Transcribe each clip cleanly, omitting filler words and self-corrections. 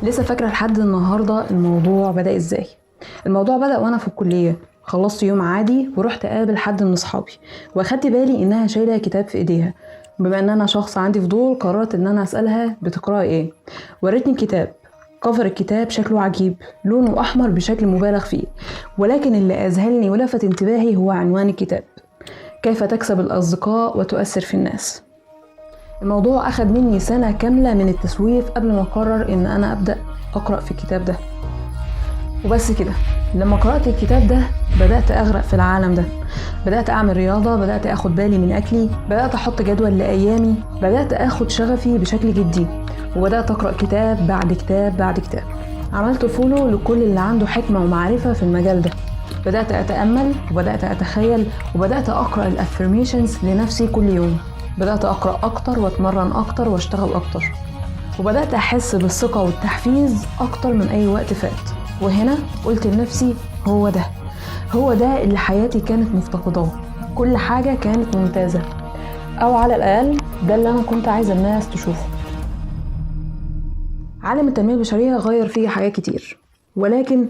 لسه فاكرة لحد النهاردة الموضوع بدأ ازاي. الموضوع بدأ وانا في الكلية، خلصت يوم عادي ورحت اقابل حد من اصحابي، واخدت بالي انها شايلة كتاب في ايديها. بما ان انا شخص عندي فضول قررت ان انا اسألها بتقرأي ايه. وريتني الكتاب. كفر الكتاب شكله عجيب، لونه احمر بشكل مبالغ فيه، ولكن اللي اذهلني ولفت انتباهي هو عنوان الكتاب: كيف تكسب الاصدقاء وتؤثر في الناس. الموضوع أخد مني سنة كاملة من التسويف قبل ما أقرر إن أنا أبدأ أقرأ في الكتاب ده. وبس كده، لما قرأت الكتاب ده بدأت أغرق في العالم ده. بدأت أعمل رياضة، بدأت أخد بالي من أكلي، بدأت أحط جدول لأيامي، بدأت أخد شغفي بشكل جدي، وبدأت أقرأ كتاب بعد كتاب بعد كتاب. عملت فولو لكل اللي عنده حكمة ومعرفة في المجال ده. بدأت أتأمل وبدأت أتخيل وبدأت أقرأ الأفرميشنز لنفسي كل يوم. بدأت أقرأ أكتر وأتمرن أكتر وأشتغل أكتر، وبدأت أحس بالثقة والتحفيز أكتر من أي وقت فات. وهنا قلت لنفسي هو ده اللي حياتي كانت مفتقداه. كل حاجة كانت ممتازة، أو على الأقل ده اللي أنا كنت عايزة الناس تشوفه. عالم التنمية البشرية غير فيه حاجات كتير، ولكن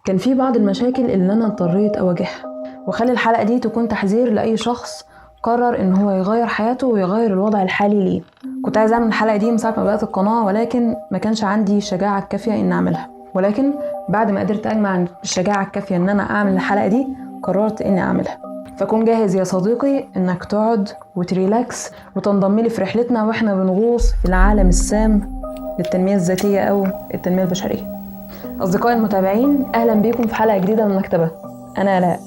كان في بعض المشاكل اللي أنا اضطريت أواجهها. وخلي الحلقة دي تكون تحذير لأي شخص قرر إن هو يغير حياته ويغير الوضع الحالي ليه. كنت عايزة أعمل الحلقة دي من ساعة ما بدأت القناة، ولكن ما كانش عندي الشجاعة الكافية إن أعملها. ولكن بعد ما قدرت أجمع الشجاعة الكافية إن أنا أعمل الحلقة دي، قررت إني أعملها. فكون جاهز يا صديقي إنك تقعد وتريلاكس وتنضم لي في رحلتنا وإحنا بنغوص في العالم السام للتنمية الذاتية أو التنمية البشرية. أصدقائي المتابعين، أهلا بيكم في حلقة جديدة من المكتبة. أنا آلاء.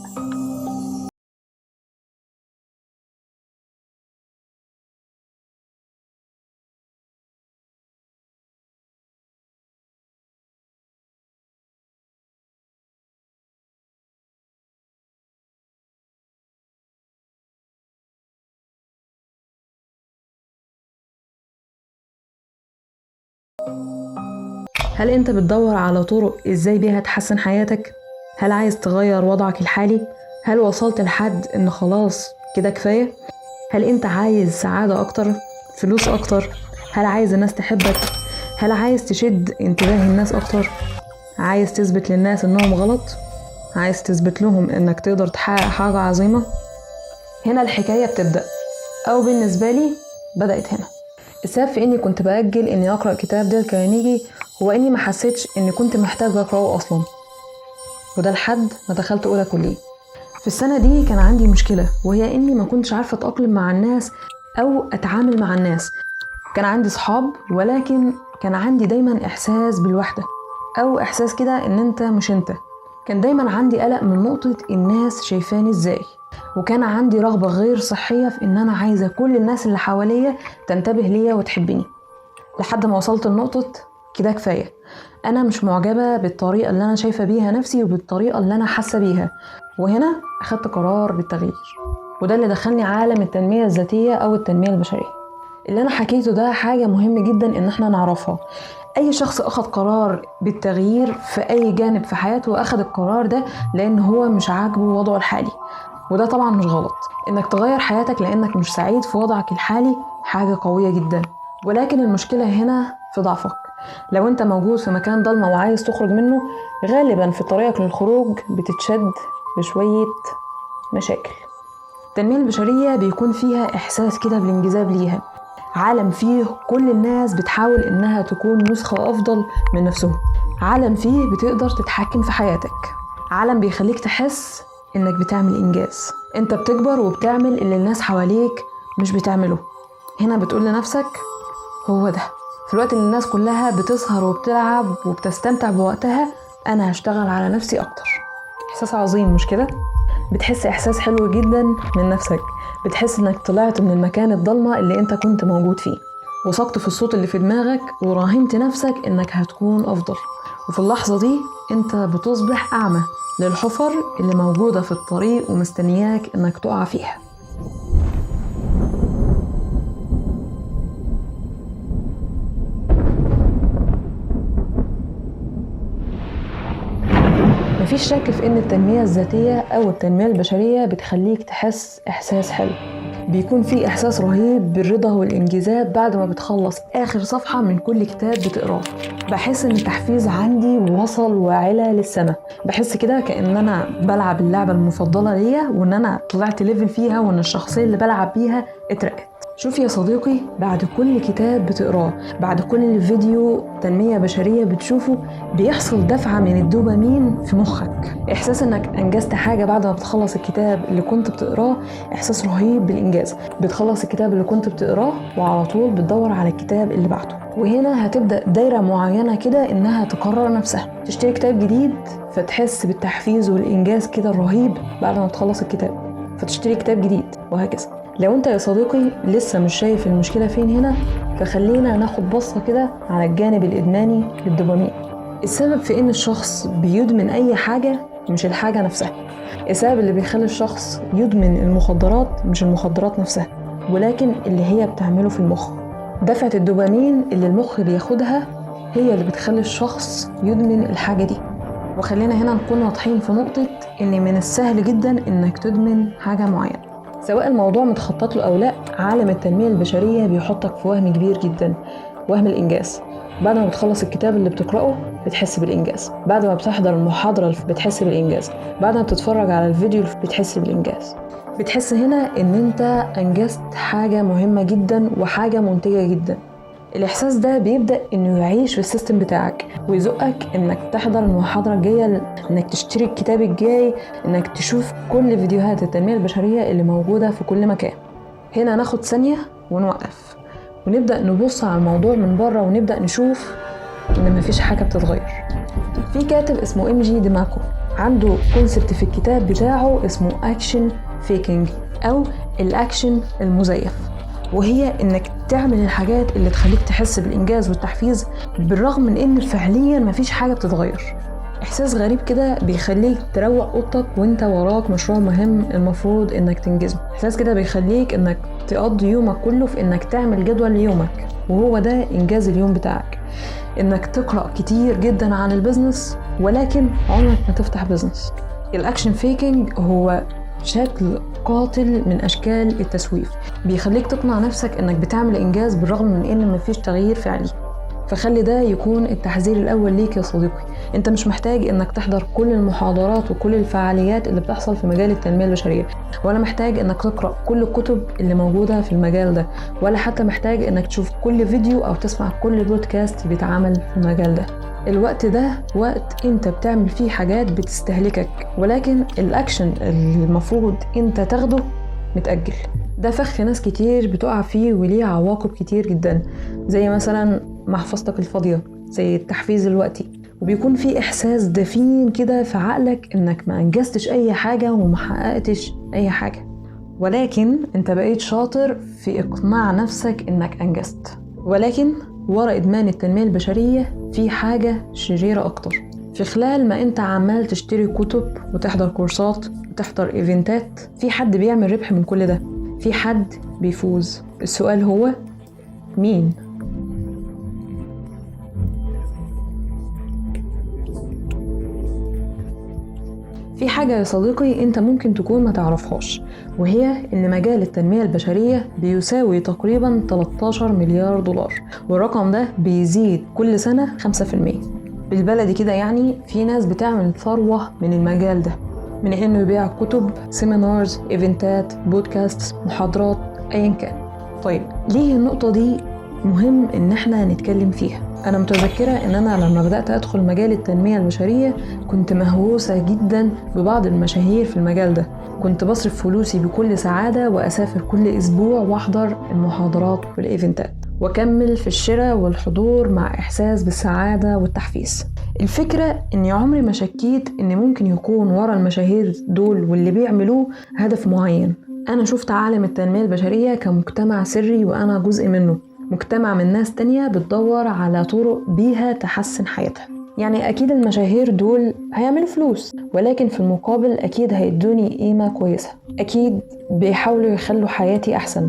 هل أنت بتدور على طرق إزاي بيها تحسن حياتك؟ هل عايز تغير وضعك الحالي؟ هل وصلت لحد إن خلاص كده كفاية؟ هل أنت عايز سعادة أكتر؟ فلوس أكتر؟ هل عايز الناس تحبك؟ هل عايز تشد انتباه الناس أكتر؟ عايز تثبت للناس إنهم غلط؟ عايز تثبت لهم إنك تقدر تحقق حاجة عظيمة؟ هنا الحكاية بتبدأ، أو بالنسبة لي بدأت هنا. السبب في إني كنت بأجل إني أقرأ كتاب ديل كارنيجي هو إني ما حسيتش إني كنت محتاجة أقرأه أصلا، وده لحد ما دخلت أولى كلية. في السنة دي كان عندي مشكلة، وهي إني ما كنتش عارفة أتأقلم مع الناس أو أتعامل مع الناس. كان عندي صحاب، ولكن كان عندي دايما إحساس بالوحدة، أو إحساس كده إن أنت مش أنت. كان دايما عندي قلق من نقطة الناس شايفاني إزاي، وكان عندي رغبة غير صحية في إن أنا عايزة كل الناس اللي حواليا تنتبه ليا وتحبني. لحد ما وصلت لنقطة كده كفاية، أنا مش معجبة بالطريقة اللي أنا شايفة بيها نفسي وبالطريقة اللي أنا حاسة بيها. وهنا أخدت قرار بالتغيير، وده اللي دخلني عالم التنمية الذاتية أو التنمية البشرية. اللي أنا حكيته ده حاجة مهم جدا إن احنا نعرفها. أي شخص أخذ قرار بالتغيير في أي جانب في حياته أخذ القرار ده لأن هو مش عاجبه وضعه الحالي، وده طبعا مش غلط. إنك تغير حياتك لأنك مش سعيد في وضعك الحالي حاجة قوية جدا، ولكن المشكلة هنا في ضعفك. لو أنت موجود في مكان ضلمة وعايز تخرج منه، غالبا في طريقك للخروج بتتشد بشوية مشاكل. التنمية البشرية بيكون فيها إحساس كده بالانجذاب ليها، عالم فيه كل الناس بتحاول إنها تكون نسخة أفضل من نفسهم، عالم فيه بتقدر تتحكم في حياتك، عالم بيخليك تحس إنك بتعمل إنجاز. أنت بتكبر وبتعمل اللي الناس حواليك مش بتعمله. هنا بتقول لنفسك هو ده. في الوقت اللي الناس كلها بتسهر وبتلعب وبتستمتع بوقتها، أنا هشتغل على نفسي أكتر. إحساس عظيم مش كده؟ بتحس إحساس حلو جدا من نفسك، بتحس إنك طلعت من المكان الضلمة اللي أنت كنت موجود فيه، وثقت في الصوت اللي في دماغك وراهنت نفسك إنك هتكون أفضل. وفي اللحظة دي أنت بتصبح أعمى للحفر اللي موجودة في الطريق ومستنياك إنك تقع فيها. مفيش شك في إن التنمية الذاتية أو التنمية البشرية بتخليك تحس إحساس حلو، بيكون في إحساس رهيب بالرضا والإنجازات بعد ما بتخلص آخر صفحة من كل كتاب بتقراه. بحس إن التحفيز عندي وصل وعلا للسما. بحس كده كأن أنا بلعب اللعبة المفضلة ليا، وإن أنا طلعت ليفل فيها، وإن الشخصية اللي بلعب بيها اترقت. شوف يا صديقي، بعد كل كتاب بتقراه، بعد كل فيديو تنمية بشرية بتشوفه، بيحصل دفعة من الدوبامين في مخك. إحساس إنك أنجزت حاجة بعد ما بتخلص الكتاب اللي كنت بتقراه، إحساس رهيب بالإنجاز. بتخلص الكتاب اللي كنت بتقراه وعلى طول بتدور على الكتاب اللي بعده، وهنا هتبدأ دايرة معينة كده إنها تكرر نفسها. تشتري كتاب جديد فتحس بالتحفيز والإنجاز كده الرهيب بعد ما تخلص الكتاب، فتشتري كتاب جديد، وهكذا. لو انت يا صديقي لسه مش شايف المشكلة فين هنا، فخلينا ناخد بصة كده على الجانب الإدماني للدوبامين. السبب في ان الشخص بيدمن اي حاجة مش الحاجة نفسها. السبب اللي بيخلي الشخص يدمن المخدرات مش المخدرات نفسها، ولكن اللي هي بتعمله في المخ. دفعة الدوبامين اللي المخ بياخدها هي اللي بتخلي الشخص يدمن الحاجة دي. وخلينا هنا نكون واضحين في نقطة ان من السهل جدا انك تدمن حاجة معينة، سواء الموضوع متخطط له أو لا. عالم التنمية البشرية بيحطك في وهم كبير جدا، وهم الإنجاز. بعد ما بتخلص الكتاب اللي بتقرأه بتحس بالإنجاز، بعد ما بتحضر المحاضرة بتحس بالإنجاز، بعد ما بتتفرج على الفيديو بتحس بالإنجاز. بتحس هنا إن أنت أنجزت حاجة مهمة جدا وحاجة منتجة جدا. الإحساس ده بيبدأ إنه يعيش في السيستم بتاعك، ويزقك إنك تحضر المحاضرة الجاية، إنك تشتري الكتاب الجاي، إنك تشوف كل فيديوهات التنمية البشرية اللي موجودة في كل مكان. هنا ناخد ثانية ونوقف ونبدأ نبص على الموضوع من بره، ونبدأ نشوف إن مفيش حاجة بتتغير. في كاتب اسمه إم.جي. ديماكو، عنده كونسبت في الكتاب بتاعه اسمه أكشن فيكينج، أو الأكشن المزيف، وهي انك تعمل الحاجات اللي تخليك تحس بالانجاز والتحفيز بالرغم من ان فعليا مفيش حاجه بتتغير. احساس غريب كده بيخليك تروق اوضتك وانت وراك مشروع مهم المفروض انك تنجزه. احساس كده بيخليك انك تقضي يومك كله في انك تعمل جدول ليومك، وهو ده انجاز اليوم بتاعك. انك تقرأ كتير جدا عن البيزنس ولكن عمرك ما تفتح بيزنس. الاكشن فيكينج هو شكل قاتل من أشكال التسويف، بيخليك تقنع نفسك إنك بتعمل إنجاز بالرغم من إن مفيش تغيير فعلي. فخلي ده يكون التحذير الأول ليك يا صديقي. أنت مش محتاج إنك تحضر كل المحاضرات وكل الفعاليات اللي بتحصل في مجال التنمية البشرية، ولا محتاج إنك تقرأ كل الكتب اللي موجودة في المجال ده، ولا حتى محتاج إنك تشوف كل فيديو أو تسمع كل بودكاست بيتعمل في المجال ده. الوقت ده وقت انت بتعمل فيه حاجات بتستهلكك، ولكن الاكشن المفروض انت تاخده متأجل. ده فخ ناس كتير بتقع فيه وليه عواقب كتير جدا، زي مثلا محفظتك الفاضية، زي التحفيز الوقتي، وبيكون في احساس دفين كده في عقلك انك ما انجزتش اي حاجة وما حققتش اي حاجة، ولكن انت بقيت شاطر في اقناع نفسك انك انجزت. ولكن ورا إدمان التنمية البشرية في حاجة شريرة أكتر. في خلال ما أنت عمال تشتري كتب وتحضر كورسات وتحضر إيفنتات، في حد بيعمل ربح من كل ده، في حد بيفوز. السؤال هو مين؟ في حاجة يا صديقي انت ممكن تكون ما تعرفهاش، وهي ان مجال التنمية البشرية بيساوي تقريبا 13 مليار دولار، والرقم ده بيزيد كل سنة 5%. بالبلدي كده يعني في ناس بتعمل ثروة من المجال ده، من انه يبيع كتب، سيمينارز، ايفنتات، بودكاست، محاضرات، ايا كان. طيب ليه النقطة دي مهم ان احنا نتكلم فيها؟ انا متذكرة ان انا لما بدأت ادخل مجال التنمية البشرية كنت مهووسة جدا ببعض المشاهير في المجال ده. كنت بصرف فلوسي بكل سعادة واسافر كل اسبوع واحضر المحاضرات والايفنتات، واكمل في الشراء والحضور مع احساس بالسعادة والتحفيز. الفكرة اني عمري ما شكيت ان ممكن يكون ورا المشاهير دول واللي بيعملوه هدف معين. انا شفت عالم التنمية البشرية كمجتمع سري وانا جزء منه، مجتمع من ناس تانية بتدور على طرق بيها تحسن حياتها. يعني أكيد المشاهير دول هيعملوا فلوس، ولكن في المقابل أكيد هيدوني قيمة كويسة، أكيد بيحاولوا يخلوا حياتي أحسن،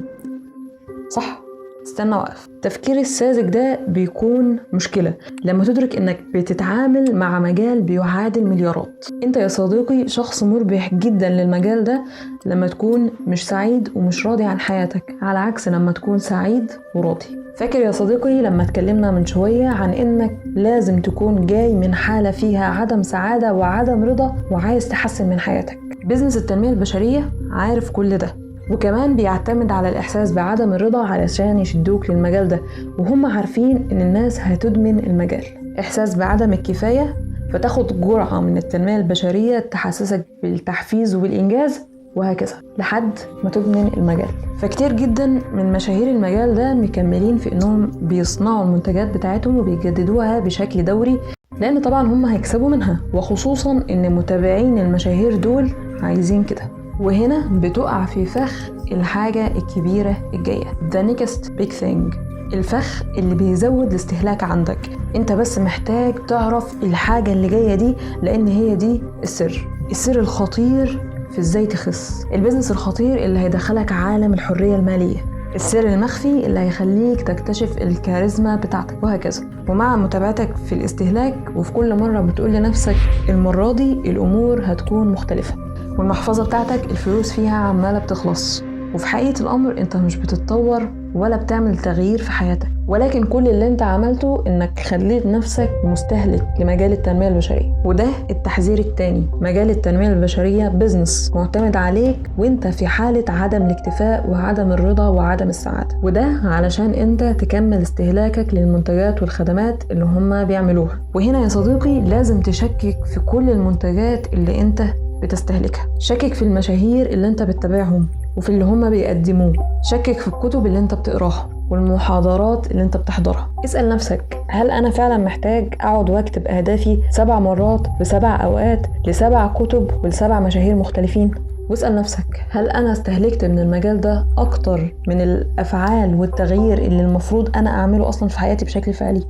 صح؟ استنى وقف. التفكير الساذج ده بيكون مشكلة لما تدرك انك بتتعامل مع مجال بيعادل مليارات. انت يا صديقي شخص مربح جدا للمجال ده لما تكون مش سعيد ومش راضي عن حياتك، على عكس لما تكون سعيد وراضي. فاكر يا صديقي لما اتكلمنا من شوية عن انك لازم تكون جاي من حالة فيها عدم سعادة وعدم رضا وعايز تحسن من حياتك؟ بيزنس التنمية البشرية عارف كل ده، وكمان بيعتمد على الإحساس بعدم الرضا علشان يشدوك للمجال ده، وهم عارفين إن الناس هتدمن المجال. إحساس بعدم الكفاية، فتاخد جرعة من التنمية البشرية تحسسك بالتحفيز وبالإنجاز، وهكذا لحد ما تدمن المجال. فكتير جدا من مشاهير المجال ده مكملين في إنهم بيصنعوا المنتجات بتاعتهم وبيجددوها بشكل دوري، لأن طبعا هم هيكسبوا منها، وخصوصا إن متابعين المشاهير دول عايزين كده. وهنا بتقع في فخ الحاجة الكبيرة الجاية، The next big thing، الفخ اللي بيزود الاستهلاك عندك. انت بس محتاج تعرف الحاجة اللي جاية دي، لأن هي دي السر الخطير في ازاي تخس، البيزنس الخطير اللي هيدخلك عالم الحرية المالية، السر المخفي اللي هيخليك تكتشف الكاريزما بتاعتك، وهكذا. ومع متابعتك في الاستهلاك وفي كل مرة بتقول لنفسك المرة دي الأمور هتكون مختلفة، والمحفظة بتاعتك الفلوس فيها عمالة بتخلص، وفي حقيقة الأمر انت مش بتتطور ولا بتعمل تغيير في حياتك، ولكن كل اللي انت عملته انك خليت نفسك مستهلك لمجال التنمية البشرية. وده التحذير التاني، مجال التنمية البشرية بيزنس معتمد عليك وانت في حالة عدم الاكتفاء وعدم الرضا وعدم السعادة، وده علشان انت تكمل استهلاكك للمنتجات والخدمات اللي هم بيعملوها. وهنا يا صديقي لازم تشكك في كل المنتجات اللي انت بتستهلكها، شكك في المشاهير اللي انت بتتابعهم وفي اللي هم بيقدموه، شكك في الكتب اللي انت بتقراها والمحاضرات اللي انت بتحضرها. اسأل نفسك، هل انا فعلا محتاج اقعد واكتب اهدافي 7 مرات ب7 اوقات ل7 كتب ول7 مشاهير مختلفين؟ واسأل نفسك، هل انا استهلكت من المجال ده اكتر من الافعال والتغيير اللي المفروض انا اعمله اصلا في حياتي بشكل فعلي؟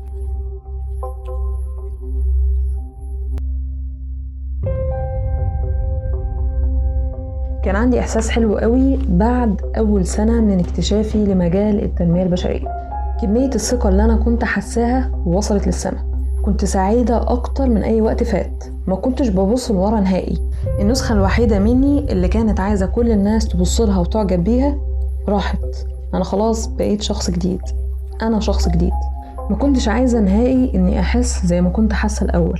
كان عندي إحساس حلو قوي بعد أول سنة من اكتشافي لمجال التنمية البشرية. كمية الثقة اللي أنا كنت حساها وصلت للسماء، كنت سعيدة أكتر من أي وقت فات، ما كنتش ببص لورا نهائي. النسخة الوحيدة مني اللي كانت عايزة كل الناس تبصلها وتعجب بيها راحت. أنا خلاص بقيت شخص جديد، أنا شخص جديد. ما كنتش عايزة نهائي إني أحس زي ما كنت حاسة الأول،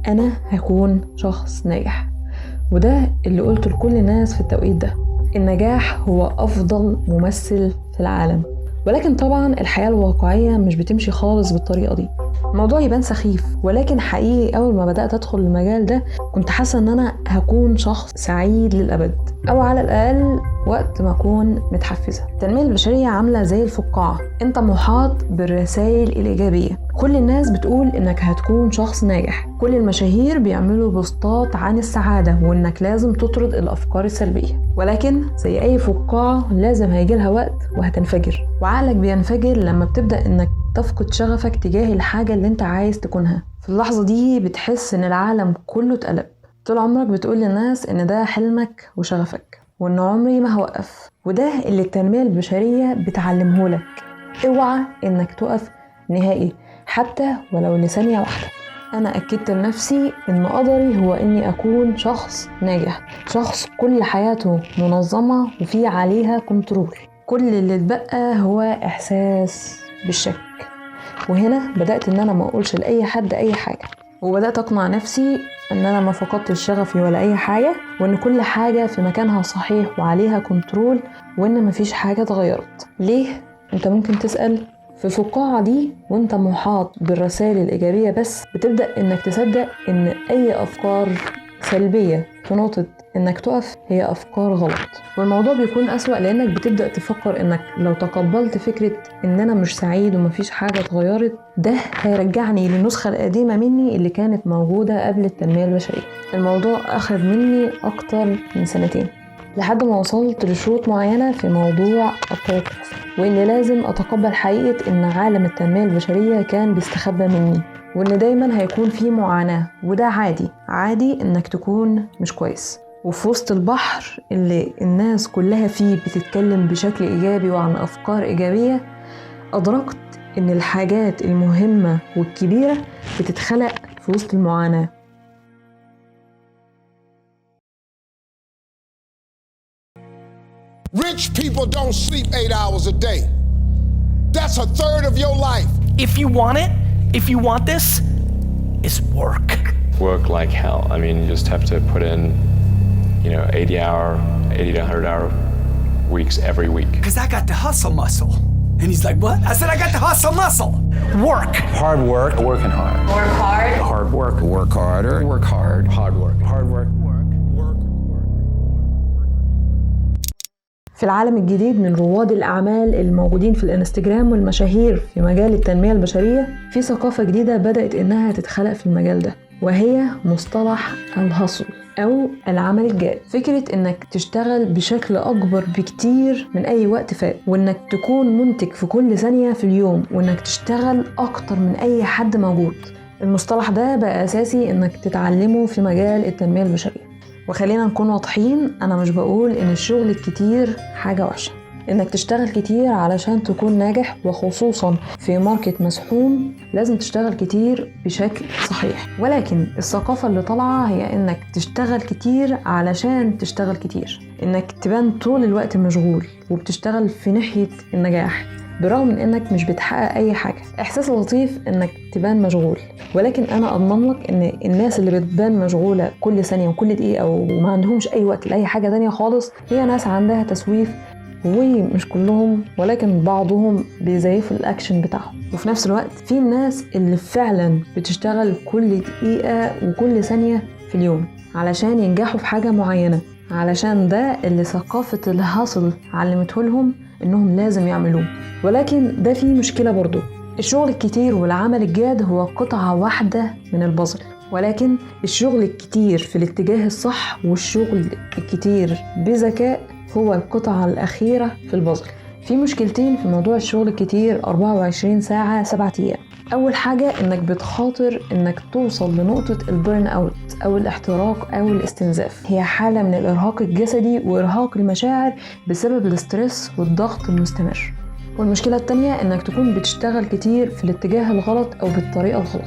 أنا هكون شخص ناجح. وده اللي قلته لكل الناس في التوقيت ده، النجاح هو أفضل ممثل في العالم. ولكن طبعا الحياة الواقعية مش بتمشي خالص بالطريقة دي. الموضوع يبان سخيف، ولكن حقيقي أول ما بدأت أدخل المجال ده كنت حاسة إن أنا هكون شخص سعيد للأبد، أو على الأقل وقت ما أكون متحفزة. التنمية البشرية عاملة زي الفقاعة، أنت محاط بالرسائل الإيجابية، كل الناس بتقول إنك هتكون شخص ناجح، كل المشاهير بيعملوا بوستات عن السعادة وإنك لازم تطرد الأفكار السلبية. ولكن زي أي فقاعة لازم هيجيلها وقت وهتنفجر، وعقلك بينفجر لما بتبدأ إنك تفقد شغفك تجاه الحاجة اللي انت عايز تكونها. في اللحظة دي بتحس ان العالم كله اتقلب. طول عمرك بتقول للناس ان ده حلمك وشغفك وان عمري ما هوقف، وده اللي التنمية البشرية بتعلمهولك. اوعى انك تقف نهائي حتى ولو لثانية واحدة. انا اكدت لنفسي ان قدري هو اني اكون شخص ناجح، شخص كل حياته منظمة وفي عليها كنترول. كل اللي اتبقى هو احساس بالشك. وهنا بدأت ان انا ما اقولش لأي حد اي حاجة، وبدأت اقنع نفسي ان انا ما فقدتش شغفي ولا اي حاجة، وان كل حاجة في مكانها صحيح وعليها كنترول، وان مفيش حاجة اتغيرت. ليه؟ انت ممكن تسأل. في الفقاعة دي وانت محاط بالرسائل الإيجابية بس، بتبدأ انك تصدق ان اي افكار سلبية في نقطة انك تقف هي افكار غلط. والموضوع بيكون اسوأ لانك بتبدأ تفكر انك لو تقبلت فكرة ان انا مش سعيد ومفيش حاجة اتغيرت، ده هيرجعني للنسخة القديمة مني اللي كانت موجودة قبل التنمية البشرية. الموضوع اخذ مني اكتر من 2 سنين لحد ما وصلت لشروط معينة في موضوع التوقف، وإن لازم أتقبل حقيقة إن عالم التنمية البشرية كان بيستخبى مني، وإن دايما هيكون فيه معاناة، وده عادي إنك تكون مش كويس. وفي وسط البحر اللي الناس كلها فيه بتتكلم بشكل إيجابي وعن أفكار إيجابية، أدركت إن الحاجات المهمة والكبيرة بتتخلق في وسط المعاناة. Rich people don't sleep 8 hours a day. That's a third of your life. If you want it, if you want this, it's work. Work like hell. I mean, you just have to put in, 80 to 100 hour weeks every week. Because I got the hustle muscle. And he's like, what? I said, I got the hustle muscle. Work. Hard work. Working hard. Work hard. Hard work. Work harder. Work hard. Hard work. Hard work. في العالم الجديد من رواد الأعمال الموجودين في الانستجرام والمشاهير في مجال التنمية البشرية، في ثقافة جديدة بدأت إنها تتخلق في المجال ده، وهي مصطلح الهصل أو العمل الجاد. فكرة إنك تشتغل بشكل أكبر بكتير من أي وقت فات، وإنك تكون منتج في كل ثانية في اليوم، وإنك تشتغل أكتر من أي حد موجود. المصطلح ده بقى أساسي إنك تتعلمه في مجال التنمية البشرية. وخلينا نكون واضحين، أنا مش بقول إن الشغل الكتير حاجة وحشة، إنك تشتغل كتير علشان تكون ناجح، وخصوصا في ماركت مسحوم لازم تشتغل كتير بشكل صحيح. ولكن الثقافة اللي طالعة هي إنك تشتغل كتير علشان تشتغل كتير، إنك تبان طول الوقت مشغول وبتشتغل في ناحية النجاح برغم من إنك مش بتحقق أي حاجة. إحساس لطيف إنك تبان مشغول، ولكن أنا أضمن لك إن الناس اللي بتبان مشغولة كل ثانية وكل دقيقة وما عندهمش أي وقت لأي حاجة تانية خالص هي ناس عندها تسويف، ومش كلهم ولكن بعضهم بيزيفوا الأكشن بتاعهم. وفي نفس الوقت في الناس اللي فعلا بتشتغل كل دقيقة وكل ثانية في اليوم علشان ينجحوا في حاجة معينة، علشان ده اللي ثقافة الهصل علمته لهم إنهم لازم يعملوه. ولكن ده فيه مشكلة برضو، الشغل الكتير والعمل الجاد هو قطعة واحدة من البازل، ولكن الشغل الكتير في الاتجاه الصح والشغل الكتير بذكاء هو القطعة الأخيرة في البازل. في مشكلتين في موضوع الشغل الكتير 24 ساعة 7 أيام. أول حاجة إنك بتخاطر إنك توصل لنقطة البيرن أوت أو الاحتراق أو الاستنزاف. هي حالة من الإرهاق الجسدي وإرهاق المشاعر بسبب الاسترس والضغط المستمر. والمشكلة التانية إنك تكون بتشتغل كتير في الاتجاه الغلط أو بالطريقة الغلط.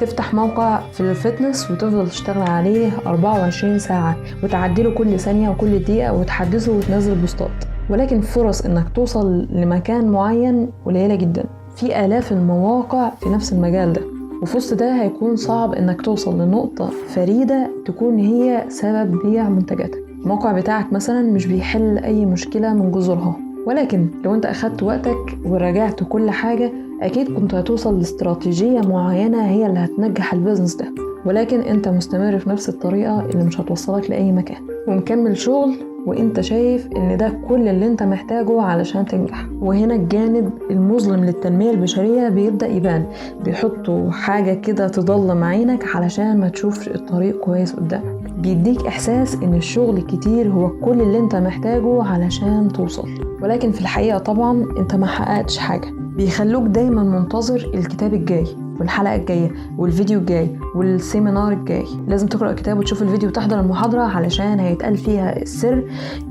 تفتح موقع في الفتنس وتفضل تشتغل عليه 24 ساعة وتعدله كل ثانية وكل دقيقة وتحدثه وتنزل بوستات، ولكن فرص إنك توصل لمكان معين قليلة جدا. في آلاف المواقع في نفس المجال ده، وفي وسط ده هيكون صعب إنك توصل لنقطة فريدة تكون هي سبب بيع منتجاتك. الموقع بتاعك مثلا مش بيحل أي مشكلة من جذورها، ولكن لو انت أخدت وقتك وراجعت كل حاجة أكيد كنت هتوصل لاستراتيجية معينة هي اللي هتنجح البيزنس ده. ولكن انت مستمر في نفس الطريقة اللي مش هتوصلك لأي مكان، ومكمل شغل وانت شايف ان ده كل اللي انت محتاجه علشان تنجح. وهنا الجانب المظلم للتنمية البشرية بيبدأ يبان، بيحطوا حاجة كده تضلم عينك علشان ما تشوفش الطريق كويس قدامك. بيديك احساس ان الشغل الكتير هو كل اللي انت محتاجه علشان توصل، ولكن في الحقيقة طبعا انت ما حققتش حاجة. بيخلوك دايما منتظر الكتاب الجاي والحلقة الجاية والفيديو الجاي والسيمينار الجاي. لازم تقرأ الكتاب وتشوف الفيديو وتحضر المحاضرة علشان هيتقال فيها السر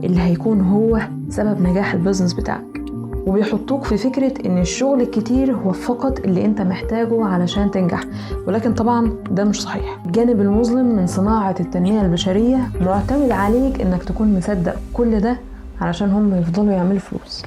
اللي هيكون هو سبب نجاح البيزنس بتاعك. وبيحطوك في فكرة ان الشغل الكتير هو فقط اللي انت محتاجه علشان تنجح، ولكن طبعا ده مش صحيح. الجانب المظلم من صناعة التنمية البشرية معتمد عليك انك تكون مصدق كل ده علشان هم يفضلوا يعملوا فلوس.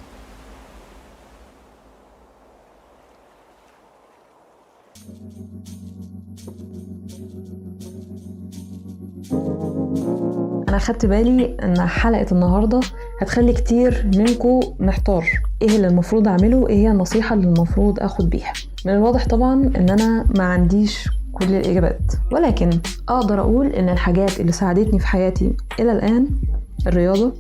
أنا خدت بالي إن حلقة النهاردة هتخلي كتير منكم محتار إيه اللي المفروض أعمله، إيه هي النصيحة اللي المفروض أخد بيها. من الواضح طبعا إن أنا ما عنديش كل الإجابات، ولكن أقدر أقول إن الحاجات اللي ساعدتني في حياتي إلى الآن الرياضة،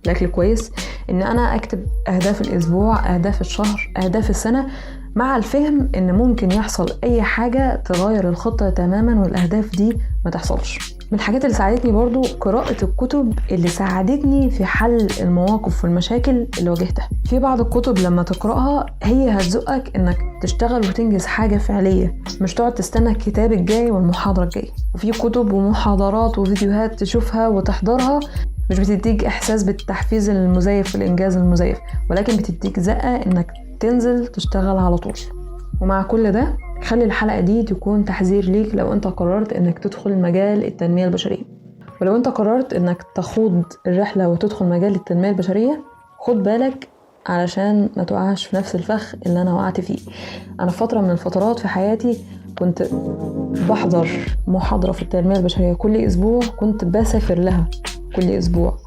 الأكل كويس، إن أنا أكتب أهداف الأسبوع، أهداف الشهر، أهداف السنة، مع الفهم إن ممكن يحصل أي حاجة تغير الخطة تماما والأهداف دي ما تحصلش. من الحاجات اللي ساعدتني برضو قراءة الكتب اللي ساعدتني في حل المواقف والمشاكل اللي واجهتها. في بعض الكتب لما تقرأها هي هتزقك إنك تشتغل وتنجز حاجة فعلية، مش تقعد تستنى الكتاب الجاي والمحاضرة الجاي. وفي كتب ومحاضرات وفيديوهات تشوفها وتحضرها مش بتديك إحساس بالتحفيز المزيف والإنجاز المزيف، ولكن بتديك زقة إنك تنزل تشتغل على طول. ومع كل ده خلي الحلقة دي تكون تحذير ليك لو انت قررت انك تدخل مجال التنمية البشرية. ولو انت قررت انك تخوض الرحلة وتدخل مجال التنمية البشرية، خد بالك علشان ما تقعش في نفس الفخ اللي انا وقعت فيه. انا في فترة من الفترات في حياتي كنت بحضر محاضرة في التنمية البشرية كل اسبوع، كنت بسافر لها كل اسبوع،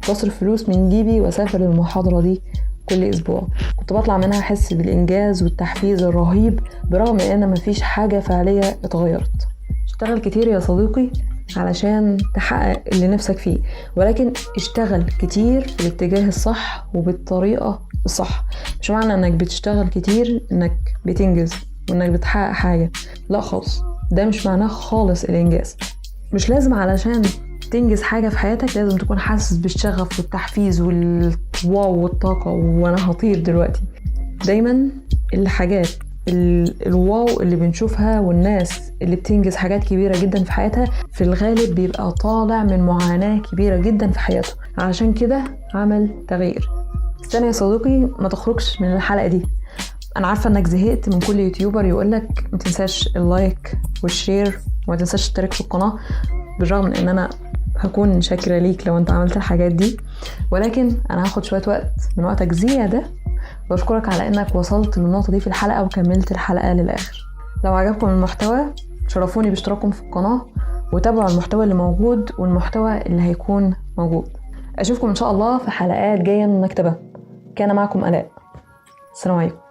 بصرف فلوس من جيبي واسافر للمحاضرة دي كل اسبوع. كنت بطلع منها احس بالانجاز والتحفيز الرهيب برغم ان مفيش حاجة فعلية اتغيرت. اشتغل كتير يا صديقي علشان تحقق اللي نفسك فيه، ولكن اشتغل كتير في الاتجاه الصح وبالطريقة الصح. مش معنى انك بتشتغل كتير انك بتنجز وانك بتحقق حاجة، لا خالص، ده مش معناه خالص الانجاز. مش لازم علشان تنجز حاجة في حياتك لازم تكون حاسس بالشغف والتحفيز والواو والطاقة وانا هطير دلوقتي. دايما الحاجات الواو اللي بنشوفها والناس اللي بتنجز حاجات كبيرة جدا في حياتها في الغالب بيبقى طالع من معاناة كبيرة جدا في حياته، عشان كده عمل تغيير. استنى يا صديقي، ما تخرجش من الحلقة دي. انا عارفة انك زهقت من كل يوتيوبر يقولك ما تنساش اللايك والشير وما تنساش تشترك في القناة، بالرغم من ان انا هكون شاكرة ليك لو انت عملت الحاجات دي، ولكن انا هاخد شوية وقت من وقتك زيادة واشكرك على انك وصلت للنقطة دي في الحلقة وكملت الحلقة للآخر. لو عجبكم المحتوى شرفوني باشتراككم في القناة وتابعوا المحتوى اللي موجود والمحتوى اللي هيكون موجود. اشوفكم ان شاء الله في حلقات جاية من المكتبة. كان معكم آلاء. السلام عليكم.